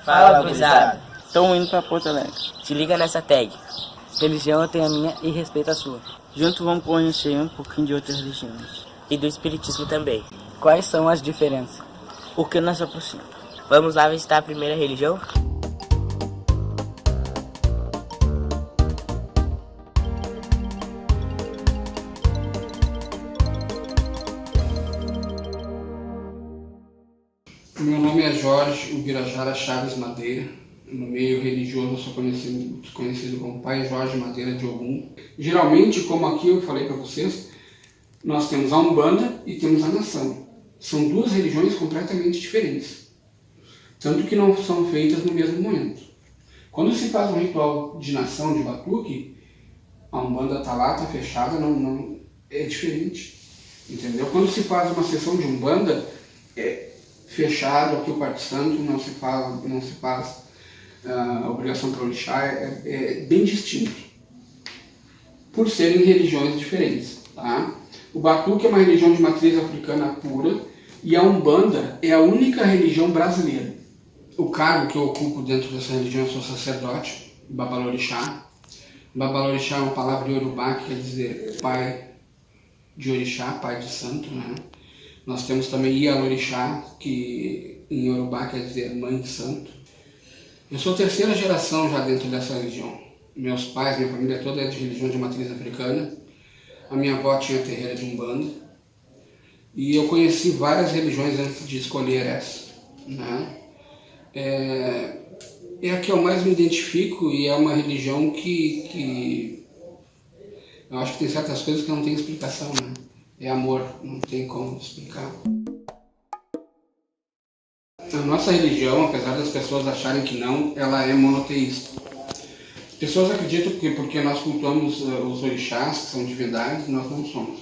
Fala, gurizada. Estão indo pra Porto Alegre. Se liga nessa tag. Religião eu tenho a minha e respeito a sua. Juntos vamos conhecer um pouquinho de outras religiões. E do espiritismo também. Quais são as diferenças? O que nos aproxima? Vamos lá visitar a primeira religião? Meu nome é Jorge Ubirajara Chaves Madeira. No meio religioso eu sou conhecido como Pai Jorge Madeira de Ogum. Geralmente, como aqui eu falei para vocês, nós temos a Umbanda e temos a Nação. São duas religiões completamente diferentes. Tanto que não são feitas no mesmo momento. Quando se faz um ritual de nação, de batuque, a Umbanda está lá, está fechada, não é diferente. Entendeu? Quando se faz uma sessão de Umbanda, é fechado, aqui o Parque Santo, não se faz a obrigação para o orixá, é bem distinto, por serem religiões diferentes. Tá? O Batuque é uma religião de matriz africana pura e a Umbanda é a única religião brasileira. O cargo que eu ocupo dentro dessa religião, eu sou sacerdote, Babalorixá. Babalorixá é uma palavra de Yorubá que quer dizer pai de orixá, pai de santo, né? Nós temos também Ialorixá, que em Yorubá quer dizer mãe de santo. Eu sou a terceira geração já dentro dessa religião. Meus pais, minha família toda é de religião de matriz africana. A minha avó tinha terreira de Umbanda. E eu conheci várias religiões antes de escolher essa. Né? É a que eu mais me identifico e é uma religião que eu acho que tem certas coisas que não tem explicação, né? É amor, não tem como explicar. A nossa religião, apesar das pessoas acharem que não, ela é monoteísta. As pessoas acreditam que porque nós cultuamos os orixás, que são divindades, nós não somos.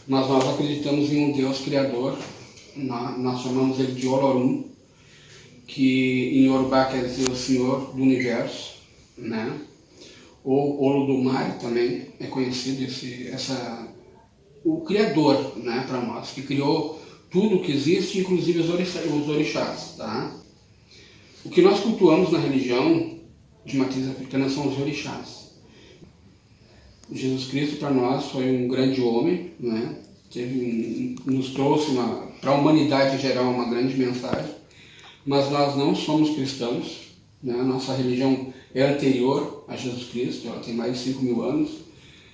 Mas nós acreditamos em um Deus criador, nós chamamos ele de Olorum, que em Yorubá quer dizer o Senhor do Universo, né? Ou Olodumare também é conhecido o Criador, né, para nós, que criou tudo que existe, inclusive os orixás. Tá? O que nós cultuamos na religião de matriz africana são os orixás. Jesus Cristo para nós foi um grande homem, né? Nos trouxe para a humanidade em geral uma grande mensagem, mas nós não somos cristãos, né? Nossa religião é anterior a Jesus Cristo, ela tem mais de 5.000 anos,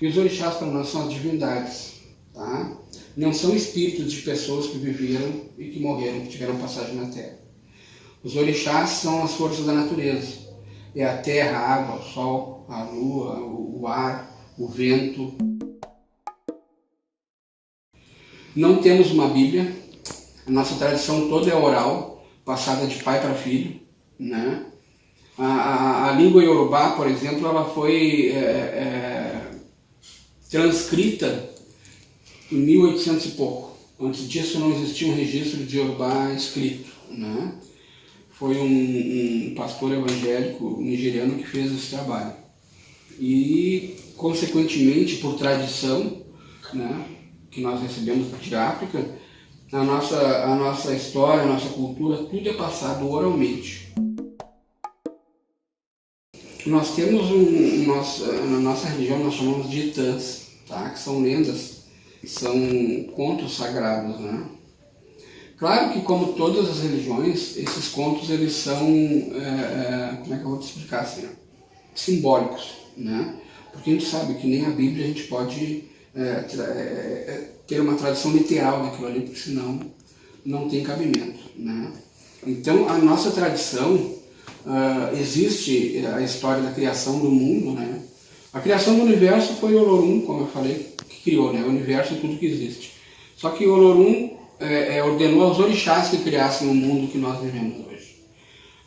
e os orixás para nós são as divindades. Tá? Não são espíritos de pessoas que viveram e que morreram, que tiveram passagem na Terra. Os orixás são as forças da natureza. É a terra, a água, o sol, a lua, o ar, o vento. Não temos uma Bíblia. A nossa tradição toda é oral, passada de pai para filho. Né? A língua Yorubá, por exemplo, ela foi transcrita em 1800 e pouco. Antes disso não existia um registro de Yorubá escrito. Né? Foi um pastor evangélico nigeriano que fez esse trabalho. E, consequentemente, por tradição, né, que nós recebemos de África, a nossa história, a nossa cultura, tudo é passado oralmente. Nós temos na nossa religião nós chamamos de itãs, tá? Que são lendas, são contos sagrados, né? Claro que, como todas as religiões, esses contos eles são, como é que eu vou te explicar assim, simbólicos, né? Porque a gente sabe que nem a Bíblia a gente pode ter uma tradução literal daquilo ali, porque senão não tem cabimento, né? Então, a nossa tradição, existe a história da criação do mundo, né? A criação do universo foi Olorum, como eu falei, que criou, né? O universo e tudo que existe. Só que Olorum ordenou aos orixás que criassem o mundo que nós vivemos hoje.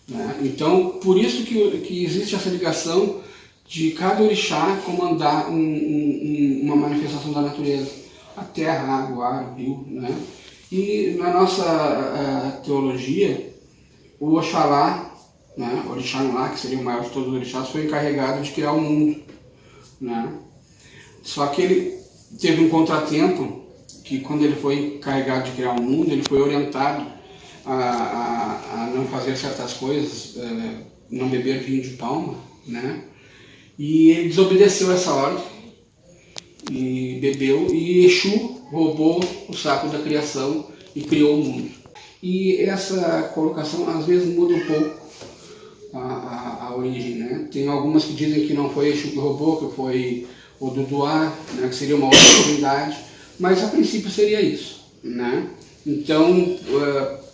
Né? Então, por isso que existe essa ligação de cada orixá comandar uma manifestação da natureza. A terra, a água, o ar, o rio. Né? E na nossa teologia, o Oxalá, né? Orixá, que seria o maior de todos os orixás, foi encarregado de criar o mundo. Né? Só que ele teve um contratempo, que quando ele foi encarregado de criar o mundo, ele foi orientado a não fazer certas coisas, não beber vinho de palma, né? E ele desobedeceu essa ordem e bebeu, e Exu roubou o saco da criação e criou o mundo. E essa colocação às vezes muda um pouco a origem, né? Tem algumas que dizem que não foi Exu que roubou, que foi o Duduá, né? Que seria uma outra divindade, mas a princípio seria isso, né? Então,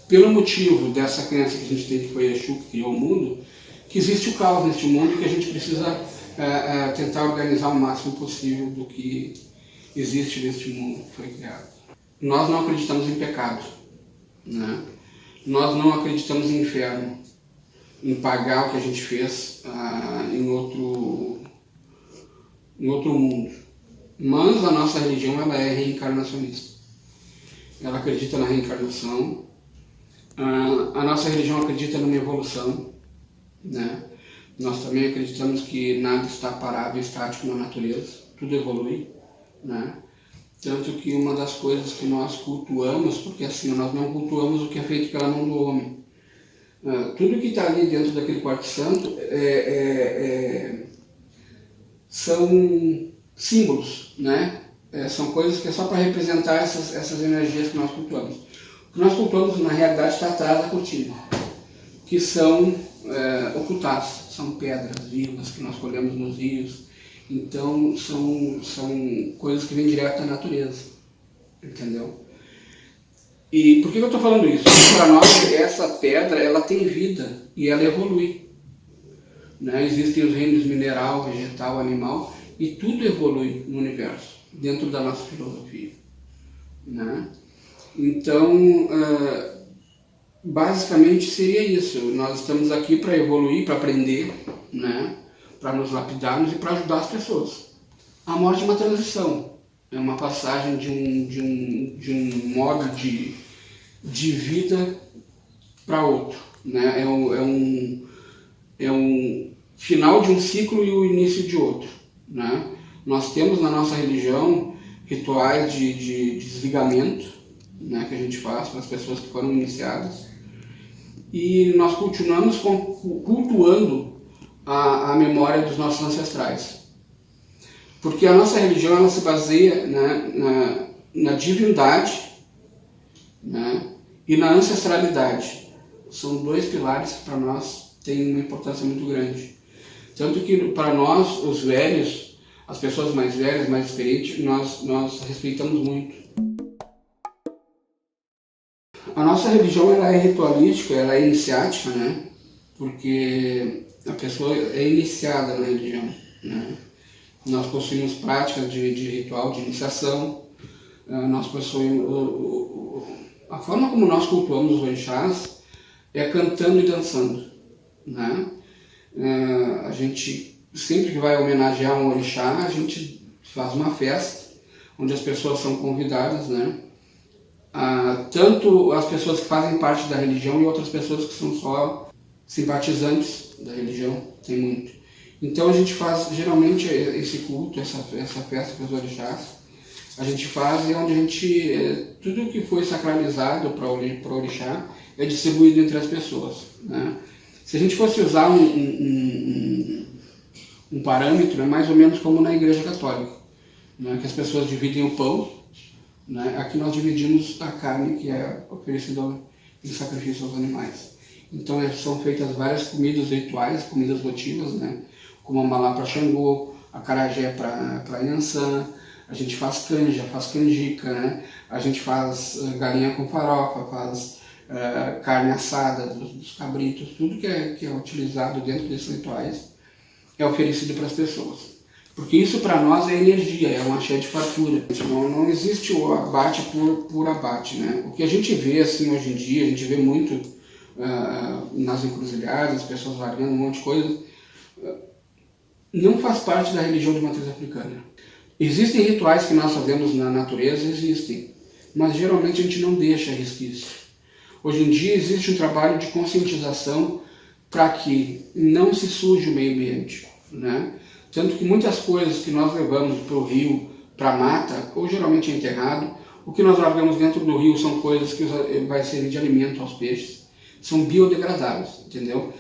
pelo motivo dessa crença que a gente tem que foi Exu que criou o mundo, que existe o caos neste mundo e que a gente precisa tentar organizar o máximo possível do que existe neste mundo que foi criado. Nós não acreditamos em pecado, né? Nós não acreditamos em inferno, em pagar o que a gente fez em outro mundo. Mas a nossa religião ela é reencarnacionista. Ela acredita na reencarnação. A nossa religião acredita numa evolução, né? Nós também acreditamos que nada está parado, estático na natureza, tudo evolui, né? Tanto que uma das coisas que nós cultuamos, porque assim, nós não cultuamos o que é feito pela mão do homem. Tudo que está ali dentro daquele quarto santo são símbolos, né? São coisas que é só para representar essas energias que nós cultuamos. O que nós cultuamos, na realidade, está atrás da cortina, que são ocultados, são pedras vivas que nós colhemos nos rios. Então, são coisas que vêm direto da natureza, entendeu? E por que eu estou falando isso? Porque para nós, essa pedra, ela tem vida e ela evolui, né? Existem os reinos mineral, vegetal, animal, e tudo evolui no universo, dentro da nossa filosofia, né? Então, basicamente seria isso. Nós estamos aqui para evoluir, para aprender, né? Para nos lapidarmos e para ajudar as pessoas. A morte é uma transição, é uma passagem de um modo de vida para outro, né? É um final de um ciclo e o início de outro, né? Nós temos na nossa religião rituais de desligamento, né, que a gente faz para as pessoas que foram iniciadas, e nós continuamos cultuando a memória dos nossos ancestrais, porque a nossa religião ela se baseia, né, na divindade, né, e na ancestralidade. São dois pilares que para nós têm uma importância muito grande. Tanto que para nós, os velhos, as pessoas mais velhas, mais experientes, nós respeitamos muito. A nossa religião ela é ritualística, ela é iniciática, né? Porque a pessoa é iniciada na religião, né? Nós possuímos práticas de ritual de iniciação, nós possuímos... A forma como nós cultuamos os orixás é cantando e dançando, né? A gente, sempre que vai homenagear um orixá, a gente faz uma festa, onde as pessoas são convidadas, né? Tanto as pessoas que fazem parte da religião e outras pessoas que são só simpatizantes da religião, tem muito. Então a gente faz geralmente esse culto, essa festa para os orixás, a gente faz onde a gente, tudo que foi sacralizado para o orixá é distribuído entre as pessoas, né? Se a gente fosse usar um parâmetro, é mais ou menos como na Igreja Católica, né? Que as pessoas dividem o pão, né? Aqui nós dividimos a carne que é oferecida em sacrifício aos animais. Então são feitas várias comidas rituais, comidas votivas, né? Como a malá para Xangô, a acarajé para Yansan, a gente faz canja, faz canjica, né? A gente faz galinha com farofa, faz carne assada dos cabritos, tudo que é utilizado dentro desses rituais é oferecido para as pessoas. Porque isso para nós é energia, é um axé de fartura. Não existe o abate por abate, né? O que a gente vê assim hoje em dia, a gente vê muito nas encruzilhadas, as pessoas largando um monte de coisa, não faz parte da religião de matriz africana. Existem rituais que nós fazemos na natureza, existem, mas geralmente a gente não deixa resquício. Hoje em dia existe um trabalho de conscientização para que não se suje o meio ambiente, né? Tanto que muitas coisas que nós levamos para o rio, para a mata, ou geralmente é enterrado, o que nós largamos dentro do rio são coisas que vai servir de alimento aos peixes. são biodegradáveis, entendeu?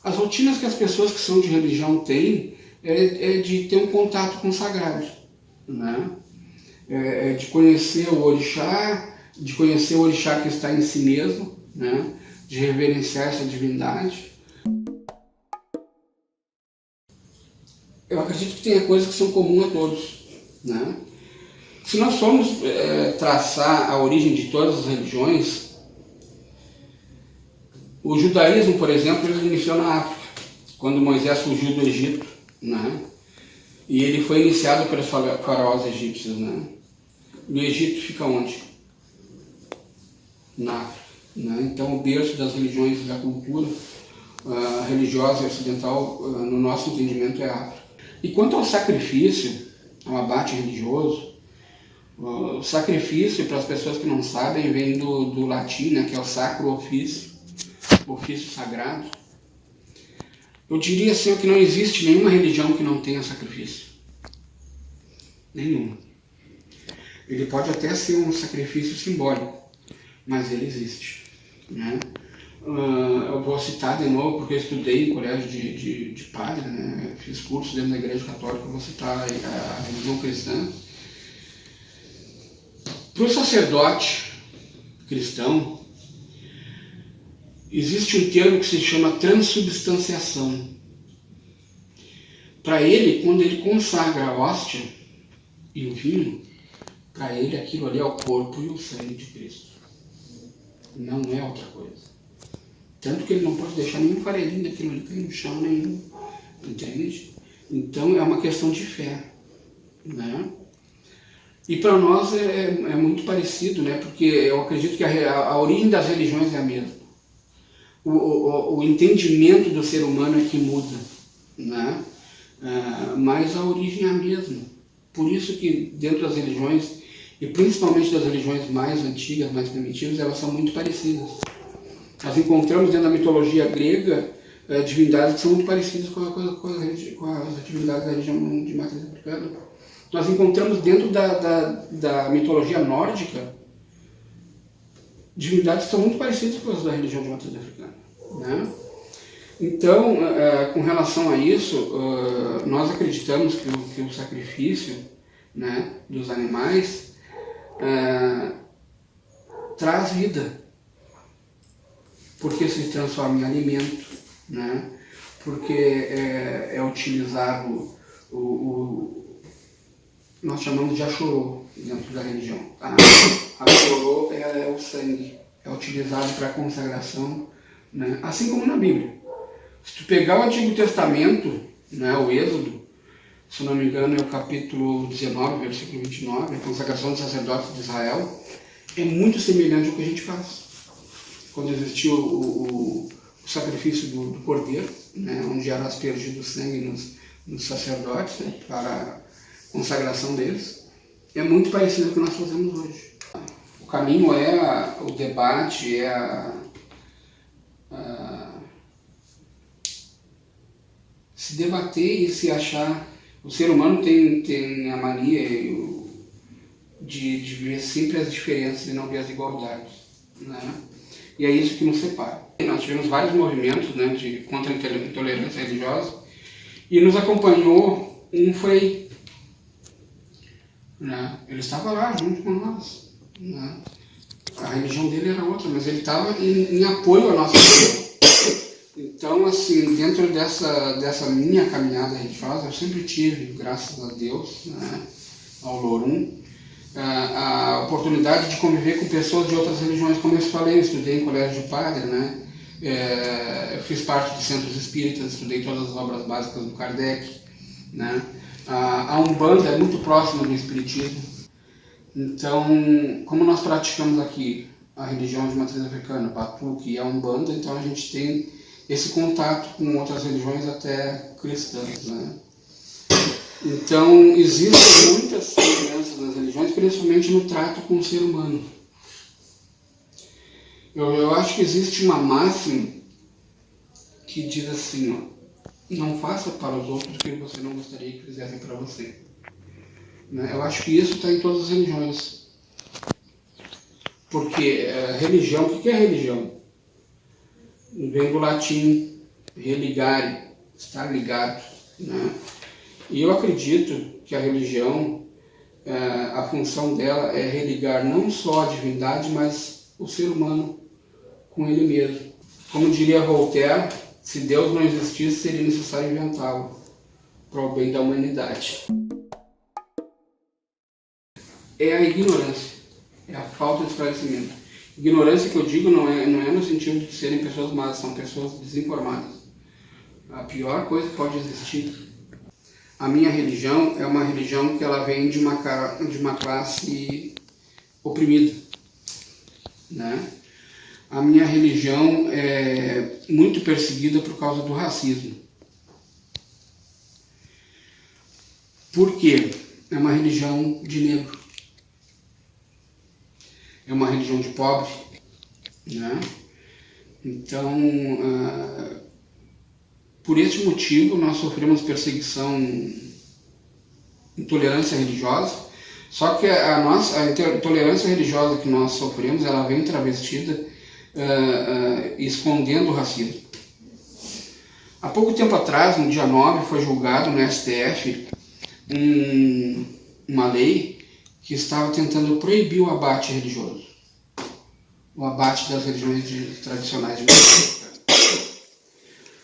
As rotinas que as pessoas que são de religião têm é de ter um contato com o sagrado, né? É de conhecer o orixá, de conhecer o orixá que está em si mesmo, né? De reverenciar essa divindade. Eu acredito que tem coisas que são comuns a todos, né? Se nós formos traçar a origem de todas as religiões, o judaísmo, por exemplo, ele iniciou na África, quando Moisés fugiu do Egito, né? E ele foi iniciado pelos faraós egípcios, né? E o Egito fica onde? Na África, né? Então o berço das religiões e da cultura religiosa e ocidental, no nosso entendimento, é a África. E quanto ao sacrifício, ao abate religioso, o sacrifício, para as pessoas que não sabem, vem do latim, né, que é o sacro ofício, ofício sagrado. Eu diria assim que não existe nenhuma religião que não tenha sacrifício. Nenhuma. Ele pode até ser um sacrifício simbólico, mas ele existe, né? Eu vou citar de novo, porque eu estudei em colégio de padre, né? Fiz curso dentro da igreja católica, eu vou citar a religião cristã. Para o sacerdote cristão, existe um termo que se chama transubstanciação. Para ele, quando ele consagra a hóstia e o vinho, para ele aquilo ali é o corpo e o sangue de Cristo. Não é outra coisa. Tanto que ele não pode deixar nenhum farelinho daquilo ali cair no chão nenhum. Entende? Então é uma questão de fé, né? E para nós é muito parecido, né? Porque eu acredito que a origem das religiões é a mesma. O entendimento do ser humano é que muda, né? Mas a origem é a mesma. Por isso que dentro das religiões, e principalmente das religiões mais antigas, mais primitivas, elas são muito parecidas. Nós encontramos dentro da mitologia grega divindades que são muito parecidas com as divindades da religião de matriz africana. Nós encontramos dentro da mitologia nórdica divindades que são muito parecidas com as da religião de matriz africana, né? Então, com relação a isso, nós acreditamos que o sacrifício, né, dos animais traz vida, porque se transforma em alimento, né? Porque é utilizado nós chamamos de achorô dentro da religião. Achorô é o sangue, é utilizado para consagração, né? Assim como na Bíblia. Se tu pegar o Antigo Testamento, né, o Êxodo, se não me engano é o capítulo 19, versículo 29, a consagração dos sacerdotes de Israel, é muito semelhante ao que a gente faz. Quando existiu o sacrifício do cordeiro, né, onde era aspergido o sangue nos sacerdotes, né, para a consagração deles, é muito parecido com o que nós fazemos hoje. O caminho é o debate, se debater e se achar. O ser humano tem a mania de ver sempre as diferenças e não ver as igualdades, né? E é isso que nos separa. Nós tivemos vários movimentos, né, contra a intolerância religiosa, e nos acompanhou um frei, né? Ele estava lá junto com nós, né? A religião dele era outra, mas ele estava em apoio à nossa religião. Então, assim, dentro dessa minha caminhada religiosa, eu sempre tive, graças a Deus, né, ao Lorum, a oportunidade de conviver com pessoas de outras religiões. Como eu falei, eu estudei em colégio de padre, né? Eu fiz parte de centros espíritas, estudei todas as obras básicas do Kardec, né? A Umbanda é muito próxima do Espiritismo. Então, como nós praticamos aqui a religião de matriz africana, Batuque e a Umbanda, então a gente tem esse contato com outras religiões até cristãs, né? Então, existem muitas semelhanças nas religiões, principalmente no trato com o ser humano. Eu acho que existe uma máxima que diz assim, ó, não faça para os outros o que você não gostaria que fizessem para você. Eu acho que isso está em todas as religiões. Porque religião, o que é religião? vem do latim religare, estar ligado, né? E eu acredito que a religião, a função dela é religar não só a divindade, mas o ser humano com ele mesmo. Como diria Voltaire, se Deus não existisse, seria necessário inventá-lo para o bem da humanidade. É a ignorância, é a falta de esclarecimento. Ignorância que eu digo não é no sentido de serem pessoas más, são pessoas desinformadas. A pior coisa que pode existir. A minha religião é uma religião que ela vem de uma classe oprimida, né? A minha religião é muito perseguida por causa do racismo. Por quê? É uma religião de negro. É uma religião de pobre, né? Então, por este motivo, nós sofremos perseguição, intolerância religiosa. Só que a intolerância religiosa que nós sofremos, ela vem travestida, escondendo o racismo. Há pouco tempo atrás, no dia 9, foi julgado no STF uma lei que estava tentando proibir o abate religioso, o abate das religiões tradicionais de Brasil.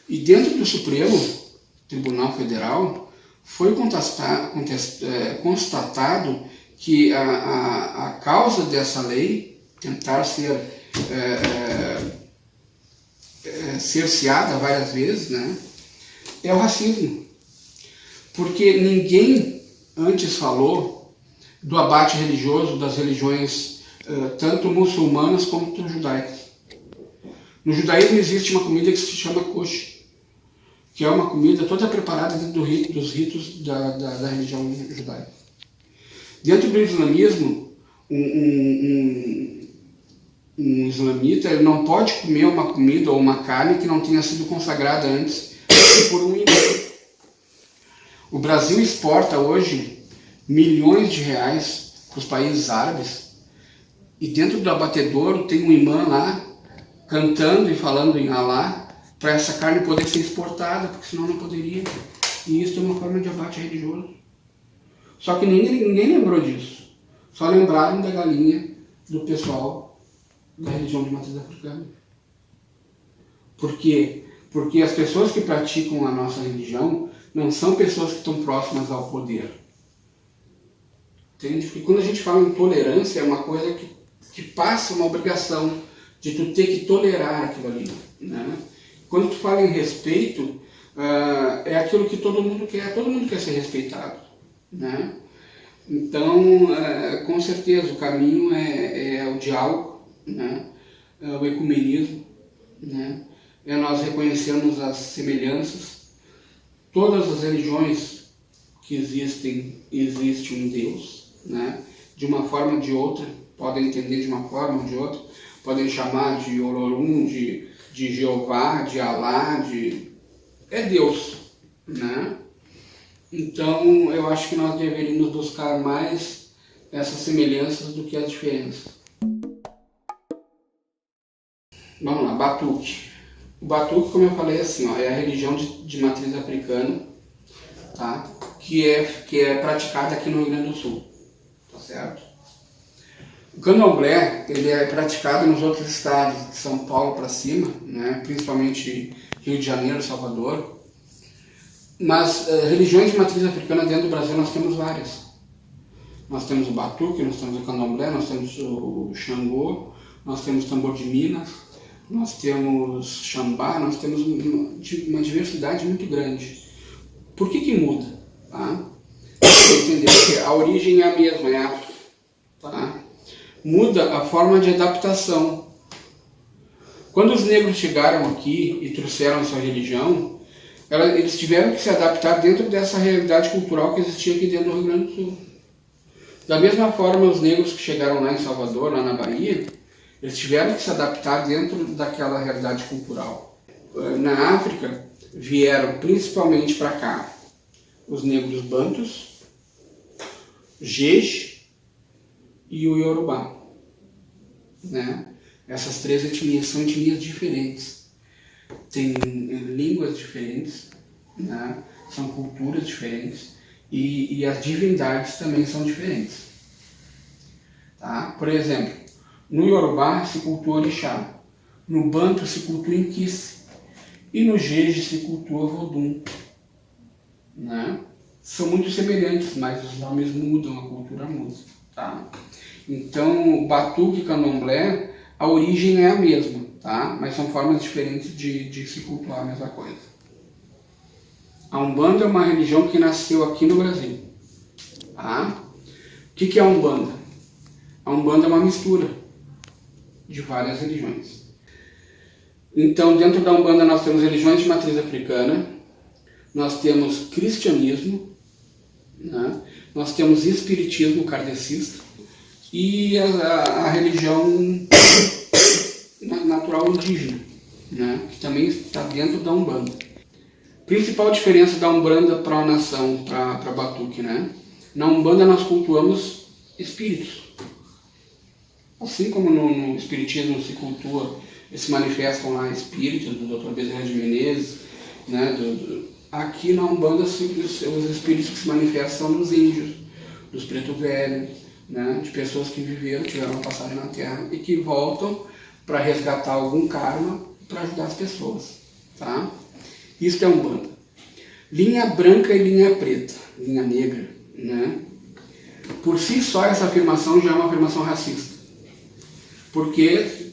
E dentro do Supremo Tribunal Federal foi constatado que a causa dessa lei tentar ser cerceada várias vezes, né, é o racismo. Porque ninguém antes falou do abate religioso das religiões tanto muçulmanas quanto judaicas. No judaísmo existe uma comida que se chama kosher, que é uma comida toda preparada dentro dos ritos da religião judaica. Dentro do islamismo, um islamita ele não pode comer uma comida ou uma carne que não tenha sido consagrada antes por um imã. O Brasil exporta hoje milhões de reais para os países árabes e dentro do abatedouro tem um imã lá cantando e falando em Alá para essa carne poder ser exportada, porque senão não poderia. E isso é uma forma de abate religioso. Só que ninguém lembrou disso. Só lembraram da galinha do pessoal da religião de matriz africana. Por quê? Porque as pessoas que praticam a nossa religião não são pessoas que estão próximas ao poder. Entende? Porque quando a gente fala em tolerância, é uma coisa que passa uma obrigação de tu ter que tolerar aquilo ali, né? Quando tu fala em respeito, é aquilo que todo mundo quer ser respeitado, né? Então, com certeza, o caminho é o diálogo, né? É o ecumenismo, né? É nós reconhecermos as semelhanças. Todas as religiões que existem, existe um Deus, né? De uma forma ou de outra, podem entender de uma forma ou de outra, podem chamar de Olorum, de Jeová, de Alá, é Deus, né? Então, eu acho que nós deveríamos buscar mais essas semelhanças do que as diferenças. Vamos lá, Batuque. O Batuque, como eu falei, assim, é a religião de matriz africana, tá? Que é praticada aqui no Rio Grande do Sul, tá certo? O candomblé, ele é praticado nos outros estados, de São Paulo para cima, né? Principalmente Rio de Janeiro, Salvador. Mas religiões de matriz africana dentro do Brasil nós temos várias. Nós temos o Batuque, nós temos o candomblé, nós temos o Xangô, nós temos o tambor de Minas, nós temos Xambá, nós temos uma diversidade muito grande. Por que muda? Tá? Entender que a origem é a mesma, é África. Tá? Muda a forma de adaptação. Quando os negros chegaram aqui e trouxeram a sua religião, eles tiveram que se adaptar dentro dessa realidade cultural que existia aqui dentro do Rio Grande do Sul. Da mesma forma, os negros que chegaram lá em Salvador, lá na Bahia, eles tiveram que se adaptar dentro daquela realidade cultural. Na África, vieram principalmente para cá os negros bantus, Jeje e o Yorubá, né? Essas três etnias são etnias diferentes. tem línguas diferentes, né? São culturas diferentes e as divindades também são diferentes. Tá? Por exemplo, no Yorubá se cultua Orixá, no Banto se cultua Inquice e no Jeje se cultua Vodum. Né? São muito semelhantes, mas os nomes mudam, a cultura muda. Tá? Então, Batuque e Candomblé, a origem é a mesma, tá? Mas são formas diferentes de se cultuar a mesma coisa. A Umbanda é uma religião que nasceu aqui no Brasil. Tá? O que é a Umbanda? A Umbanda é uma mistura de várias religiões. Então, dentro da Umbanda nós temos religiões de matriz africana, nós temos cristianismo, né? Nós temos espiritismo kardecista e a religião natural indígena, né? Que também está dentro da Umbanda. Principal diferença da Umbanda para a nação, para Batuque, né? Na Umbanda nós cultuamos espíritos. Assim como no espiritismo se cultua, se manifestam lá espíritos do Dr. Bezerra de Menezes, né? Aqui na Umbanda os espíritos que se manifestam são dos índios, dos preto velhos, né? De pessoas que viveram, tiveram uma passagem na Terra e que voltam para resgatar algum karma para ajudar as pessoas. Tá? Isso é Umbanda. Linha branca e linha preta, linha negra, né? Por si só essa afirmação já é uma afirmação racista. Porque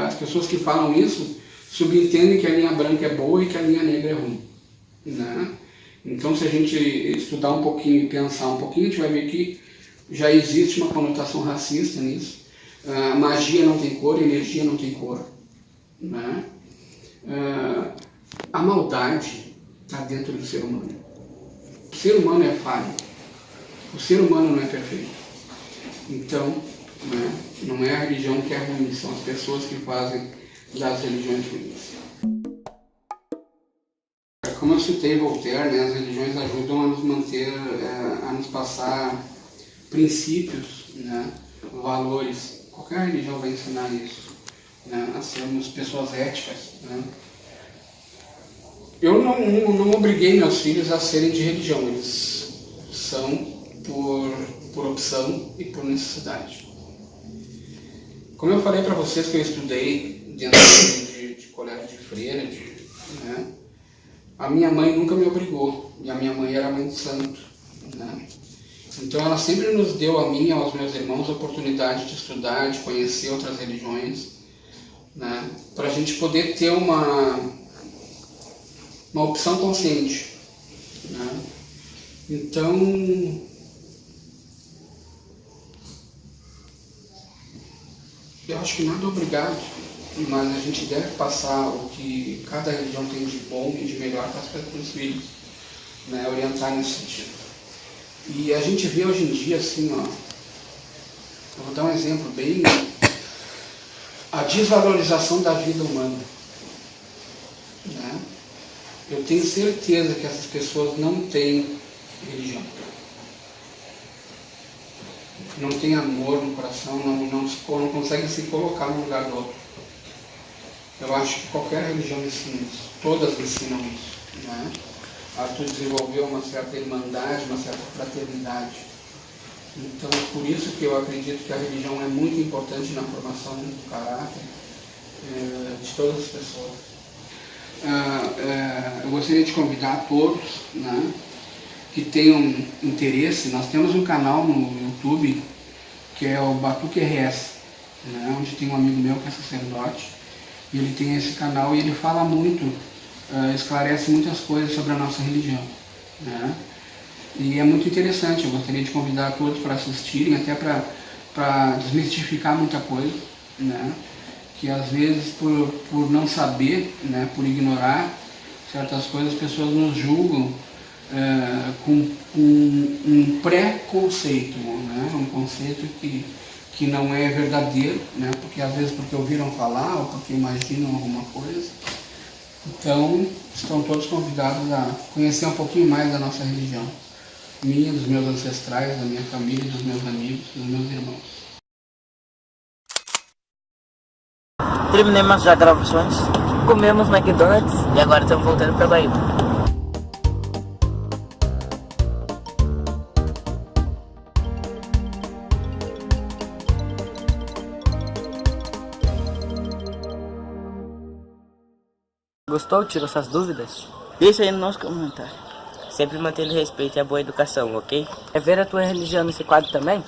as pessoas que falam isso subentendem que a linha branca é boa e que a linha negra é ruim. Né? Então, se a gente estudar um pouquinho e pensar um pouquinho, a gente vai ver que já existe uma conotação racista nisso. Magia não tem cor, energia não tem cor. Né? A maldade está dentro do ser humano. O ser humano é falho. O ser humano não é perfeito. Então, né, não é a religião que é ruim, são as pessoas que fazem das religiões ruins. Como eu citei Voltaire, né, as religiões ajudam a nos manter, a nos passar princípios, né, valores. Qualquer religião vai ensinar isso, né, a sermos pessoas éticas. Né. Eu não obriguei meus filhos a serem de religião, eles são por opção e por necessidade. Como eu falei para vocês que eu estudei dentro de colégio de freira, né, a minha mãe nunca me obrigou, e a minha mãe era muito santo. Né? Então ela sempre nos deu, a mim e aos meus irmãos, a oportunidade de estudar, de conhecer outras religiões, né? Para a gente poder ter uma opção consciente. Né? Então, eu acho que nada é obrigado, mas a gente deve passar o que cada religião tem de bom e de melhor para os filhos, né? Orientar nesse sentido. E a gente vê hoje em dia assim, ó, eu vou dar um exemplo bem, a desvalorização da vida humana. Né? Eu tenho certeza que essas pessoas não têm religião. Não têm amor no coração, não conseguem se colocar no lugar do outro. Eu acho que qualquer religião ensina isso, todas ensinam isso. Né? A tu desenvolver uma certa irmandade, uma certa fraternidade. Então, por isso que eu acredito que a religião é muito importante na formação do caráter de todas as pessoas. Eu gostaria de convidar todos, né, que tenham interesse. Nós temos um canal no YouTube que é o Batuque RS, né, onde tem um amigo meu que é sacerdote, e ele tem esse canal e ele fala muito, esclarece muitas coisas sobre a nossa religião. Né? E é muito interessante, eu gostaria de convidar todos para assistirem, até para desmistificar muita coisa, né? Que às vezes por não saber, né, por ignorar certas coisas, as pessoas nos julgam com um preconceito, né? Um conceito que não é verdadeiro, né? Porque às vezes porque ouviram falar ou porque imaginam alguma coisa. Então, estão todos convidados a conhecer um pouquinho mais da nossa religião, minha, dos meus ancestrais, da minha família, dos meus amigos, dos meus irmãos. Terminemos já gravações. comemos McDonald's. E agora estamos voltando pra Bahia. Gostou? Tirou suas dúvidas? Deixa aí no nosso comentário. Sempre mantendo respeito e a boa educação, ok? Quer ver a tua religião nesse quadro também?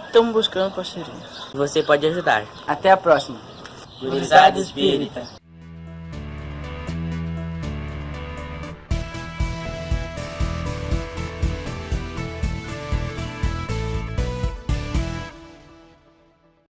Estamos buscando parceria. Você pode ajudar. Até a próxima. Gurizada Espírita.